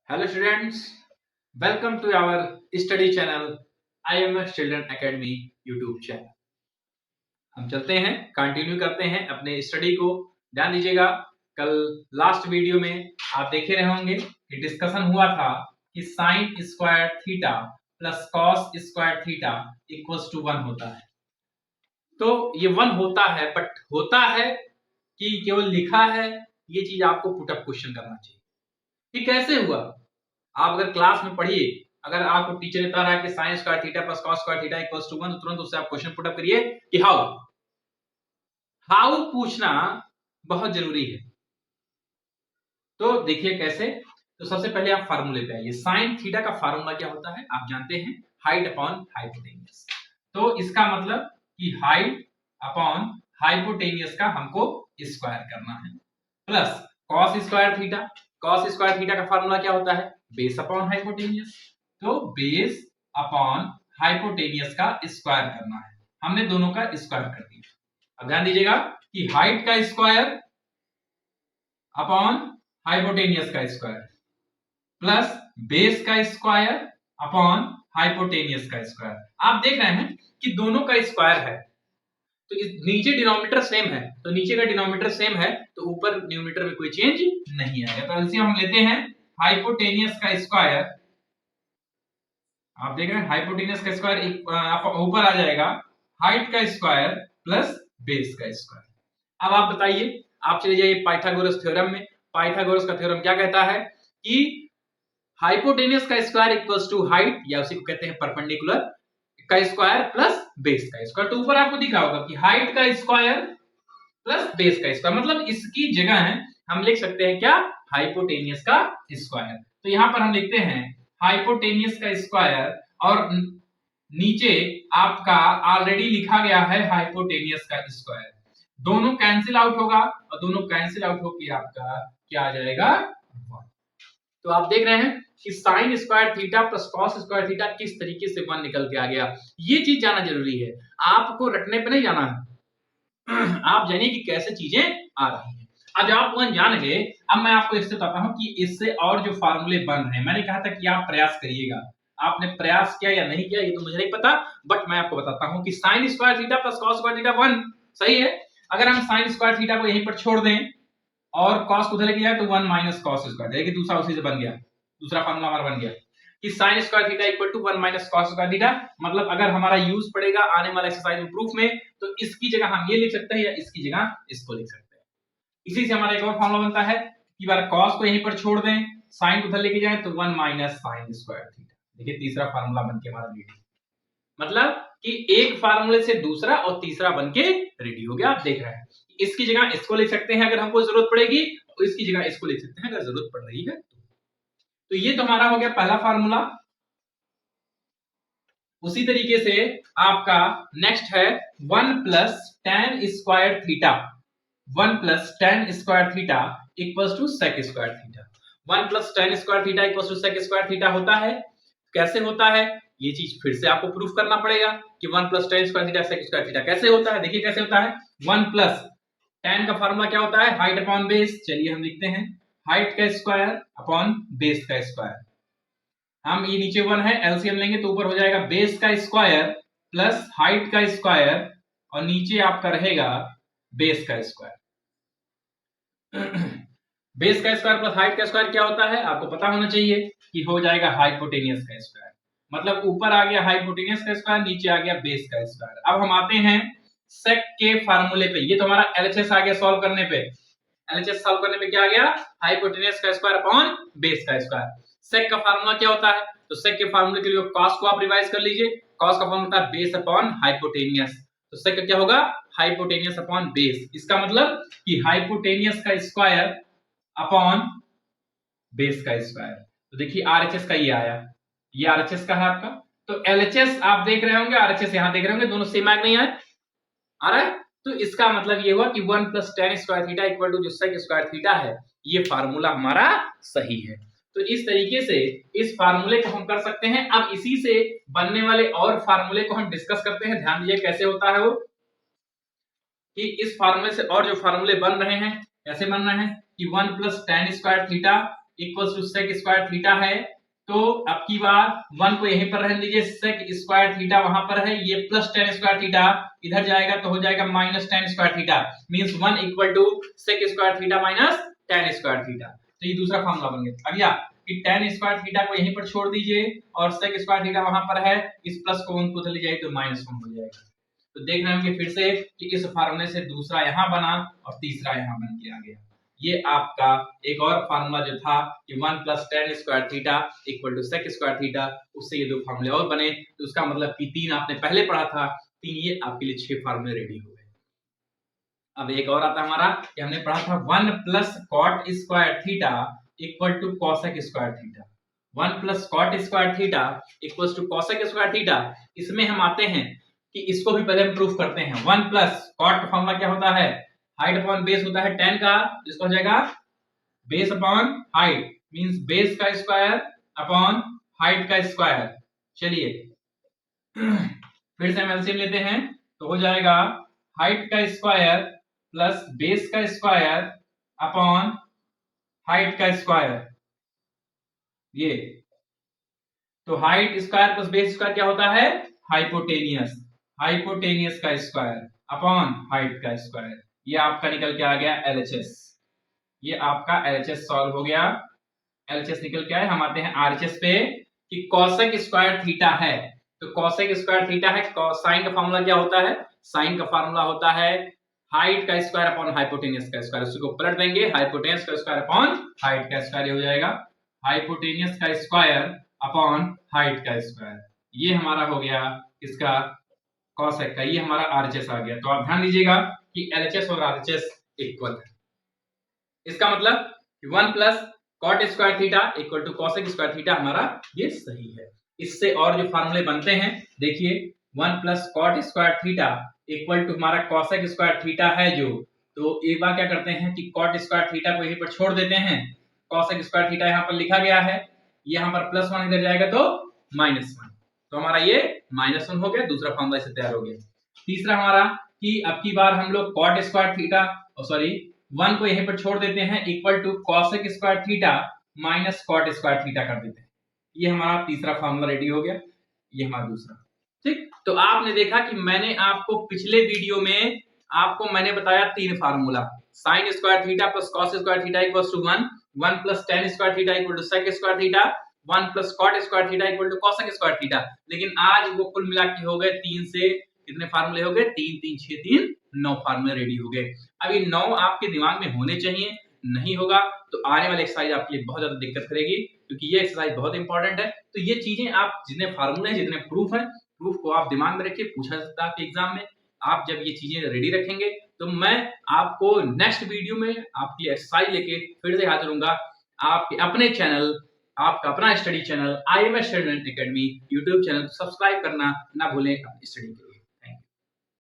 Hello students, welcome to our study channel IMS Children Academy YouTube channel। हम चलते हैं, continue करते हैं अपने स्टडी को। ध्यान दीजिएगा, कल लास्ट वीडियो में आप देखे रहे होंगे कि डिस्कशन हुआ था कि sine square theta plus cos square theta equals to 1 होता है। तो ये 1 होता है, बट होता है कि केवल लिखा है, ये चीज आपको पुट अप क्वेश्चन करना चाहिए कि कैसे हुआ। आप अगर क्लास में पढ़िए, अगर आपको टीचर बता रहा है कि sine square theta plus cos square theta equals to 1, तो तुरंत उससे आप क्वेश्चन पुट अप करिए कि हाउ। हाउ पूछना बहुत जरूरी है। तो देखिए कैसे। तो सबसे पहले आप फार्मूले पे आइए। साइन थीटा का फार्मूला क्या होता है आप जानते हैं, हाइट अपॉन हाइपोटेनियस। तो इसका मतलब कि हाइट अपॉन हाइपोटेनियस का हमको स्क्वायर करना है, plus cos square theta. Cos square theta का फार्मूला क्या होता है, बेस अपॉन हाइपोटेनियस। तो बेस अपॉन हाइपोटेनियस का स्क्वायर करना है। हमने दोनों का स्क्वायर कर दिया। अब ध्यान दीजिएगा कि हाइट का स्क्वायर अपॉन हाइपोटेनियस का स्क्वायर प्लस बेस का स्क्वायर अपॉन हाइपोटेनियस का स्क्वायर। आप देख रहे हैं कि दोनों का स्क्वायर है, तो इस नीचे डिनोमिनेटर सेम है, तो नीचे का डिनोमिनेटर सेम है तो ऊपर न्यूमरेटर में कोई चेंज नहीं आएगा। तो एलसीएम हम लेते हैं हाइपोटेनियस का स्क्वायर। आप देख रहे हैं हाइपोटेनियस का स्क्वायर ऊपर आ जाएगा हाइट का स्क्वायर प्लस बेस का स्क्वायर। अब आप बताइए, आप चले जाइए पाइथागोरस थ्योरम में। पाइथागोरस का थ्योरम क्या कहता है कि हाइपोटेनियस का स्क्वायर इक्वल्स टू हाइट, या उसी को कहते हैं परपेंडिकुलर का स्क्वायर प्लस बेस का स्क्वायर। तो ऊपर आपको दिख रहा होगा कि हाइट का स्क्वायर प्लस बेस का स्क्वायर, मतलब इसकी जगह है हम लिख सकते हैं क्या, हाइपोटेनियस का स्क्वायर। तो यहां पर हम लिखते हैं हाइपोटेनियस का स्क्वायर, और नीचे आपका ऑलरेडी लिखा गया है हाइपोटेनियस का स्क्वायर। दोनों कैंसिल आउट होगा और दोनों कैंसिल आउट होकर आपका क्या आ जाएगा, 1। तो आप देख रहे हैं कि sine square theta plus cos square theta किस तरीके से 1 निकल के आ गया। ये चीज जानना जरूरी है, आपको रटने पे नहीं जाना है। आप जानिए कि कैसे चीजें आ रही हैं। आज आप 1 जान गए, अब मैं आपको इससे बताता हूं कि इससे और जो फार्मूले बन रहे हैं। मैंने कहा था कि आप प्रयास करिएगा, आपने प्रयास किया या नहीं किया ये तो मुझे नहीं पता, बट मैं आपको बताता हूं कि sine square theta plus cos square theta 1 सही है। अगर हम साइन स्क्वायर थीटा को यहीं पर छोड़ दें और cos को उधर लेके जाए तो 1 माइनस कॉस स्क्वायर, देखिए दूसरा उसी से बन गया, दूसरा फार्मूला हमारा बन गया कि sin square theta equal to 1 minus cos square theta. मतलब अगर हमारा यूज पड़ेगा आने वाले एक्सरसाइज में प्रूफ में, तो इसकी जगह हम ये लिख सकते हैं या इसकी जगह इसको लिख सकते हैं। इसी से हमारा एक और फार्मूला बनता है कि बार cos को यहीं पर छोड़ दें, sin को उधर लेके जाए तो 1 माइनस sin स्क्वायर थीटा। देखिए तीसरा फार्मूला बनके हमारा रेडी, मतलब कि एक फार्मूले से दूसरा और तीसरा बनके रेडी हो गया। आप देख रहे हैं इसकी जगह इसको लिख सकते हैं अगर हमको जरूरत पड़ेगी, तो इसकी जगह इसको लिख सकते हैं अगर जरूरत पड़ रही है। तो ये तो हमारा हो गया पहला फार्मूला। उसी तरीके से आपका नेक्स्ट है 1 plus tan square theta. 1 plus tan square theta equals to sec square theta. 1 plus tan square theta equals to sec square theta होता है। कैसे होता है ये चीज फिर से आपको प्रूफ करना पड़ेगा कि 1 plus tan square theta sec square theta कैसे होता है। देखिए कैसे होता है, 1 प्लस tan का फार्मूला क्या होता है, हाइट अपॉन बेस। चलिए हम लिखते हैं हाइट का स्क्वायर अपॉन बेस का स्क्वायर। हम ये नीचे 1 है, एलसीएम लेंगे तो ऊपर हो जाएगा बेस का स्क्वायर प्लस हाइट का स्क्वायर, और नीचे आपका रहेगा बेस का स्क्वायर। बेस का स्क्वायर प्लस हाइट का स्क्वायर क्या होता है आपको पता होना चाहिए कि हो जाएगा हाइपोटेनियस का स्क्वायर। मतलब ऊपर आ गया हाइपोटेनियस का स्क्वायर, नीचे आ गया बेस का स्क्वायर। अब हम आते हैं सेक के फार्मूले पे। ये तो हमारा एलएचएस आ गया सॉल्व करने पे। एलएचएस सॉल्व करने पे क्या आ गया, हाइपोटेनियस का स्क्वायर अपॉन बेस का स्क्वायर। सेक का फार्मूला क्या होता है, तो सेक के फार्मूले के लिए cos को आप रिवाइज कर लीजिए। cos का फार्मूला होता है बेस अपॉन हाइपोटेनियस। तो सेक का क्या होगा, हाइपोटेनियस अपॉन बेस। इसका मतलब कि हाइपोटेनियस का स्क्वायर अपॉन बेस का स्क्वायर। तो देखिए आरएचएस का ये आया, ये आरएचएस का है आपका। तो एलएचएस आप देख रहे होंगे, आरएचएस यहां देख रहे होंगे, दोनों सेम आ नहीं आए आ रहा है। तो इसका मतलब ये हुआ कि 1 plus tan square theta equal to जो sec स्क्वायर थीटा है, ये फार्मूला हमारा सही है। तो इस तरीके से इस फार्मूले को हम कर सकते हैं। अब इसी से बनने वाले और फार्मूले को हम डिस्कस करते हैं। ध्यान दीजिए कैसे होता है वो, कि इस फार्मूले से और जो फार्मूले बन रहे हैं कैसे बन रहे हैं कि 1 plus tan square theta equal to sec square theta है, तो अब की बार 1 को यहीं पर रहने दीजिए, सेक स्क्वायर थीटा वहां पर है, ये प्लस टेन स्क्वायर थीटा इधर जाएगा तो हो जाएगा minus tan square theta, means 1 equal to sec square theta minus tan square theta. तो ये दूसरा फॉर्मूला बन गया। अब या कि टेन स्क्वायर थीटा को यहीं पर छोड़ दीजिए और सेक स्क्वायर थीटा वहां पर है, इस प्लस को उनको चली जाए तो माइनस 1 हो जाएगा। तो देख रहे हैं फिर से कि इस फार्मूले से दूसरा यहां बना और तीसरा यहां बन के आ गया। ये आपका एक और फार्मूला जो था कि 1 plus tan square theta equal to sec square theta, उससे ये दो फार्मूले और बने। तो उसका मतलब कि 3 आपने पहले पढ़ा था, 3 ये आपके लिए 6 फार्मूले रेडी हो गए। अब एक और आता हमारा कि हमने पढ़ा था 1 plus cot square theta equal to cosec square theta. 1 plus cot square theta equal to cosec square theta. इसमें हम आते हैं कि इसको भी पहले हम प्रूफ करते हैं। 1 प्लस कॉट का फॉर्मूला क्या होता है, हाइट अपॉन बेस होता है 10 का, जिसको हो जाएगा base upon height, means base का स्क्वायर अपॉन हाइट का स्क्वायर। चलिए फिर से हम एलसीएम लेते हैं तो हो जाएगा हाइट का स्क्वायर प्लस बेस का स्क्वायर अपॉन हाइट का स्क्वायर। ये तो height square plus base square क्या होता है, हाइपोटेनियस, हाइपोटेनियस का स्क्वायर अपॉन हाइट का स्क्वायर। ये आपका निकल के आ गया एलएचएस। ये आपका एलएचएस सॉल्व हो गया। एलएचएस निकल के आए। हम आते हैं आरएचएस पे कि कॉसेक स्क्वायर थीटा है, तो कॉसेक स्क्वायर थीटा है, साइन का फार्मूला क्या होता है, साइन का फार्मूला होता है हाइट का स्क्वायर अपॉन हाइपोटेनियस का स्क्वायर। उसको पलट देंगे, हाइपोटेनियस का स्क्वायर अपॉन हाइट का स्क्वायर हो जाएगा हाइपोटेनियस का स्क्वायर अपॉन हाइट का स्क्वायर। ये हमारा हो गया इसका कॉसेक का, ये हमारा आरएचएस आ गया। तो आप ध्यान दीजिएगा कि एलएचएस और आरएचएस इक्वल है। इसका मतलब 1 plus cot square theta equal to cosec square theta हमारा ये सही है। इससे और जो फार्मूले बनते हैं देखिए, 1 plus cot square theta equal to हमारा कॉसेक स्क्वायर थीटा है जो, तो एक बार क्या करते हैं कि कॉट स्क्वायर थीटा को यहीं पर छोड़ देते हैं, कॉसेक स्क्वायर थीटा यहाँ पर लिखा गया है, यहाँ पर प्लस 1 इधर जाएगा तो माइनस 1, तो हमारा ये माइनस 1 हो गया। दूसरा फार्मूला इससे तैयार हो गया। तीसरा हमारा कि अब की बार हम लोग कॉट स्क्वायर थीटा सॉरी 1 को यहीं पर छोड़ देते हैं equal to cosec square theta minus cot square theta कर देते हैं। ये हमारा तीसरा फार्मूला रेडी हो गया। ये हमारा दूसरा। ठीक, तो आपने देखा कि मैंने आपको पिछले वीडियो में आपको मैंने बताया 3 formula, sine square theta plus cos square theta equals to 1, 1 plus tan square theta equal to sec square theta, 1 plus cot square theta equal to cosec square theta. लेकिन आज वो कुल मिला के हो गए 3 से कितने फार्मूले हो गए, 3 3 6 3 9 फार्मूले रेडी हो गए। अब ये 9 आपके दिमाग में होने चाहिए, नहीं होगा तो आने वाली एक्सरसाइज आपके लिए बहुत ज्यादा दिक्कत करेगी, क्योंकि ये एक्सरसाइज बहुत इंपॉर्टेंट है। तो ये चीजें आप जितने फार्मूले हैं जितने प्रूफ है, प्रूफ को आप दिमाग में रखिए, पूछा जाता है आपके एग्जाम में। आप जब ये चीजें रेडी रखेंगे तो मैं आपको नेक्स्ट वीडियो में आपकी एक्सरसाइज लेके फिर से हाजिर होऊंगा आपके अपने चैनल, आपका अपना study channel IMS student academy YouTube channel. Subscribe करना ना भूलें अपनी स्टडी के लिए।